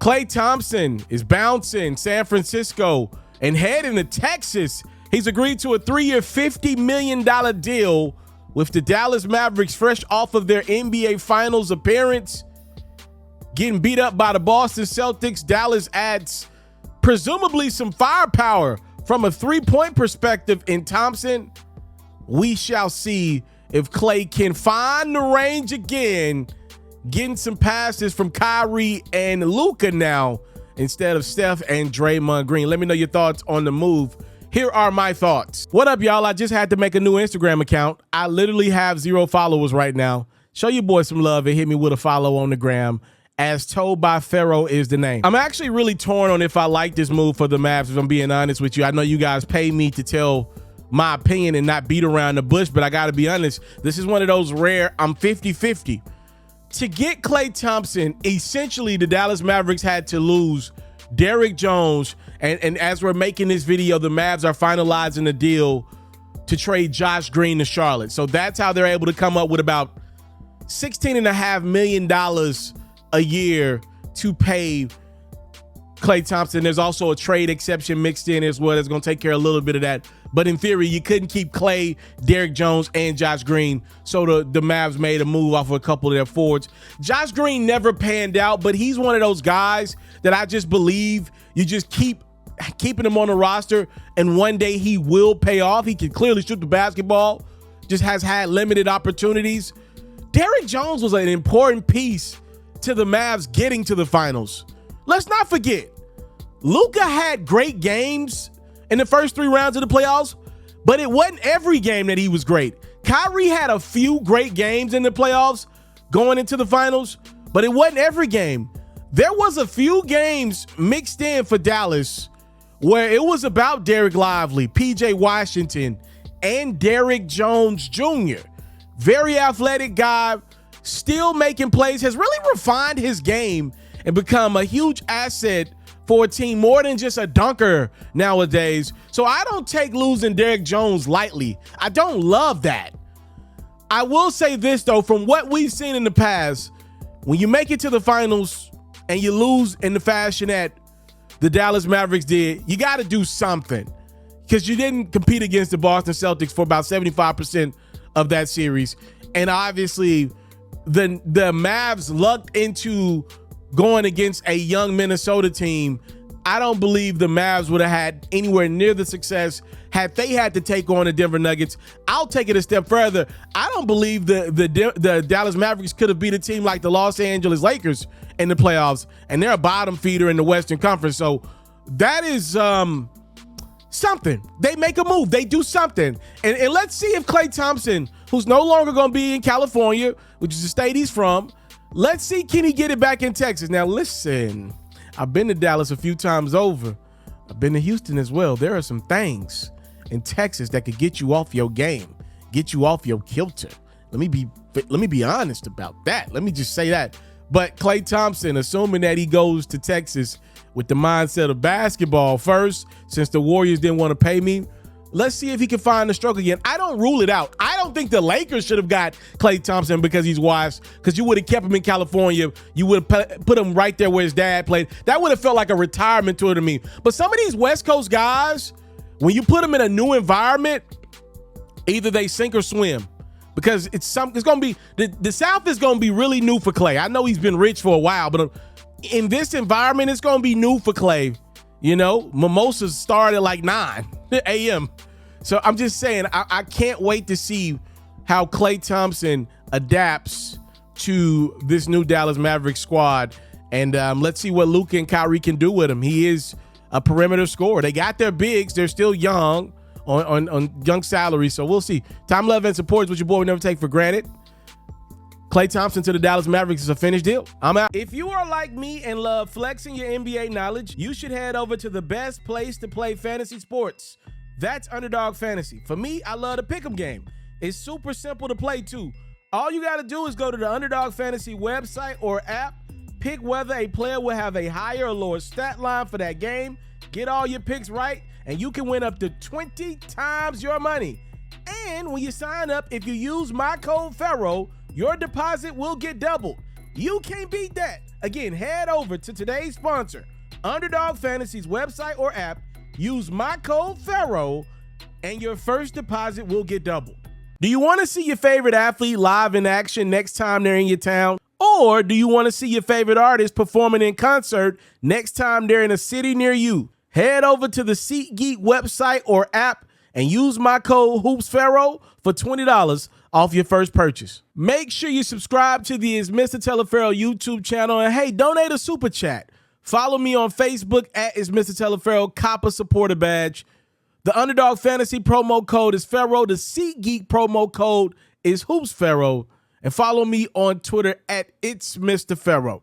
Klay Thompson is bouncing San Francisco and heading to Texas. He's agreed to a 3-year, $50 million deal with the Dallas Mavericks, fresh off of their NBA Finals appearance. Getting beat up by the Boston Celtics, Dallas adds presumably some firepower from a three-point perspective in Thompson. We shall see if Klay can find the range again, getting some passes from Kyrie and Luka now instead of Steph and Draymond Green. Let me know your thoughts on the move. Here are my thoughts. What up, y'all? I just had to make a new Instagram account. I literally have 0 followers right now. Show your boy some love and hit me with a follow on the gram. As told by FERRO is the name. I'm actually really torn on if I like this move for the Mavs, if I'm being honest with you. I know you guys pay me to tell my opinion and not beat around the bush, but I got to be honest. This is one of those rare, I'm 50-50. To get Klay Thompson, essentially the Dallas Mavericks had to lose Derrick Jones. And as we're making this video, the Mavs are finalizing the deal to trade Josh Green to Charlotte. So that's how they're able to come up with about $16.5 million a year to pay Klay Thompson. There's also a trade exception mixed in as well that's going to take care of a little bit of that. But in theory, you couldn't keep Klay, Derrick Jones, and Josh Green. So the Mavs made a move off of a couple of their forwards. Josh Green never panned out, but he's one of those guys that I just believe you just keep keeping him on the roster, and one day he will pay off. He can clearly shoot the basketball, just has had limited opportunities. Derrick Jones was an important piece to the Mavs getting to the finals. Let's not forget, Luka had great games in the first 3 rounds of the playoffs, but it wasn't every game that he was great. Kyrie had a few great games in the playoffs going into the finals, but it wasn't every game. There was a few games mixed in for Dallas where it was about Derek Lively, PJ Washington, and Derrick Jones Jr. Very athletic guy, still making plays, has really refined his game and become a huge asset for a team, more than just a dunker nowadays. So I don't take losing Derrick Jones lightly. I don't love that. I will say this, though, from what we've seen in the past, when you make it to the finals and you lose in the fashion that the Dallas Mavericks did, you got to do something, because you didn't compete against the Boston Celtics for about 75% of that series. And obviously the Mavs lucked into going against a young Minnesota team. I don't believe the Mavs would have had anywhere near the success had they had to take on the Denver Nuggets. I'll take it a step further. I don't believe the Dallas Mavericks could have beat a team like the Los Angeles Lakers in the playoffs, and they're a bottom feeder in the Western Conference. So that is something. They make a move. They do something. And let's see if Klay Thompson, who's no longer going to be in California, which is the state he's from, let's see, can he get it back in Texas? Now, listen, I've been to Dallas a few times over. I've been to Houston as well. There are some things in Texas that could get you off your game, get you off your kilter. Let me be honest about that. Let me just say that. But Klay Thompson, assuming that he goes to Texas with the mindset of basketball first, since the Warriors didn't want to pay me, let's see if he can find the stroke again. I don't rule it out. I don't think the Lakers should have got Klay Thompson because he's washed, because you would have kept him in California. You would have put him right there where his dad played. That would have felt like a retirement tour to me. But some of these West Coast guys, when you put them in a new environment, either they sink or swim. Because it's going to be, the South is going to be really new for Klay. I know he's been rich for a while, but in this environment, it's going to be new for Klay. You know, mimosas start at like 9 a.m. So I'm just saying, I can't wait to see how Klay Thompson adapts to this new Dallas Mavericks squad. And let's see what Luka and Kyrie can do with him. He is a perimeter scorer. They got their bigs. They're still young on young salaries. So we'll see. Time, love, and support is what your boy would never take for granted. Klay Thompson to the Dallas Mavericks is a finished deal. I'm out. If you are like me and love flexing your NBA knowledge, you should head over to the best place to play fantasy sports. That's Underdog Fantasy. For me, I love the pick'em game. It's super simple to play too. All you got to do is go to the Underdog Fantasy website or app, pick whether a player will have a higher or lower stat line for that game, get all your picks right, and you can win up to 20 times your money. And when you sign up, if you use my code FERRO, your deposit will get doubled. You can't beat that. Again, head over to today's sponsor, Underdog Fantasy's website or app, use my code FERRO, and your first deposit will get doubled. Do you want to see your favorite athlete live in action next time they're in your town? Or do you want to see your favorite artist performing in concert next time they're in a city near you? Head over to the SeatGeek website or app and use my code HoopsFerro for $20 off your first purchase. Make sure you subscribe to the Is Mr. Teleferro YouTube channel, and hey, donate a super chat. Follow me on Facebook at Is Mr. Teleferro, cop a supporter badge. The Underdog Fantasy promo code is FERRO. The SeatGeek promo code is HoopsFerro. And follow me on Twitter at It's Mr. Ferro.